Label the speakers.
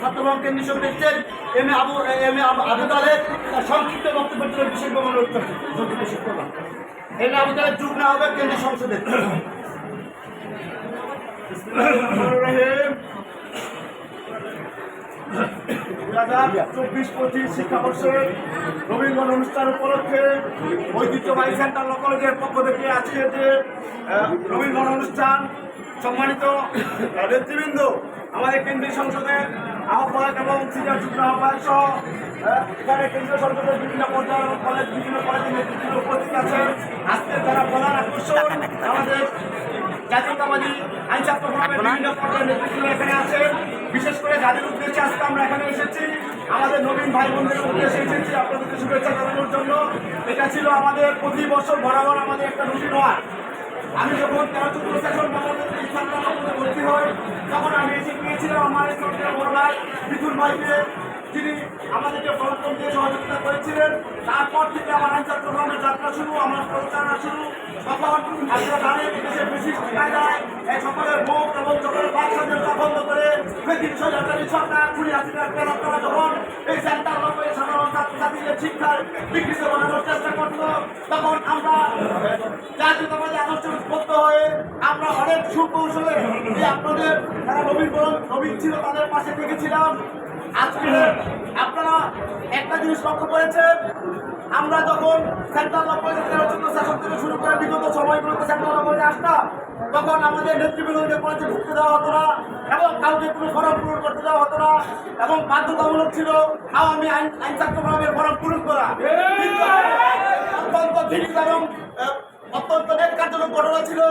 Speaker 1: ছাত্রবাম কেন্দ্রীয় সমিতির M A Abu Taleb সংক্ষিপ্ত বক্তব্যের বিশেষভাবে অনুরোধ করছি। এম এ আবু তালেব যুগ না হবে কেন্দ্রীয় সংসদে।
Speaker 2: 2024-25 শিক্ষাবর্ষের রবীন্দ্র অনুষ্ঠান উপলক্ষে ঐতিহ্যবাহী সেন্ট্রাল ল কলেজের পক্ষ থেকে আজকে যে রবীন্দ্র অনুষ্ঠান, সম্মানিত নেতৃবৃন্দ, আমাদের কেন্দ্রীয় সংসদের আহ্বায়ক এবং সিনিয়র যুগ্ম আহ্বায়ক সহ এখানে কেন্দ্রীয় সংসদের বিভিন্ন পর্যায়ের বিভিন্ন কলেজের নেতৃত্ব উপস্থিত আছেন। আজকে যারা প্রধান আকর্ষণ আমাদের জাতীয়তাবাদী আইন ছাত্র ফোরামের বিভিন্ন পর্যায়ের নেতৃত্ব এখানে আছেন। বিশেষ করে যাদের উদ্দেশ্যে আজকে আমরা এখানে এসেছি, আমাদের নবীন ভাই বোনদের উদ্দেশ্যে এসেছি আপনাদেরকে শুভেচ্ছা জানানোর জন্য। এটা ছিল আমাদের প্রতি বছর বরাবর আমাদের একটা রুটিন হওয়ার। আমি যখন 13-14 সেশন ভর্তি হই তখন আমি এসে পেয়েছিলাম আমার বড় ভাই মিথুন ভাইকে, যিনি আমাদেরকে প্রবর্তন দিয়ে সহযোগিতা করেছিলেন। তারপর থেকে আমার আইন ছাত্র ফোরামের যাত্রা শুরু, আমার প্রচারণা শুরু। তখন আপনারা জানেন দেশে বেশি কায়দায় এই সকলের মুখ এবং সকলের বাচ্চাদেরটা বন্ধ করে ব্রিটিশ সরকারি সরকার খুলি হাসিনার প্রেরণা যখন এই সেন্টার লম্বে সাধারণ ছাত্রছাত্রীদের শিক্ষার বিকৃত বানানোর চেষ্টা করত, তখন আমরা জাতীয়তাবাদী আদর্শ উদ্বুদ্ধ হয়ে আমরা অনেক সুকৌশলে যে আপনাদের যারা নবীন ছিল তাদের পাশে থেকেছিলাম। আজকে আপনারা একটা জিনিস লক্ষ্য করেছেন, আমরা যখন সেন্ট্রাল ল কলেজের 13-14 সেশন থেকে শুরু করে বিগত সময়গুলোতে সেন্ট্রাল ল কলেজে আসতাম, তখন আমাদের নেতৃবৃন্দকে কলেজে ঢুকতে দেওয়া হতো না এবং কাউকে কোনো ফর্ম পূরণ করতে দেওয়া হতো না এবং বাধ্যতামূলক ছিল আওয়ামী আইন ছাত্র ফোরামের ফর্ম পূরণ করা। অত্যন্ত ঘৃণিত এবং অত্যন্ত ন্যাক্কারজনক ঘটনা ছিল।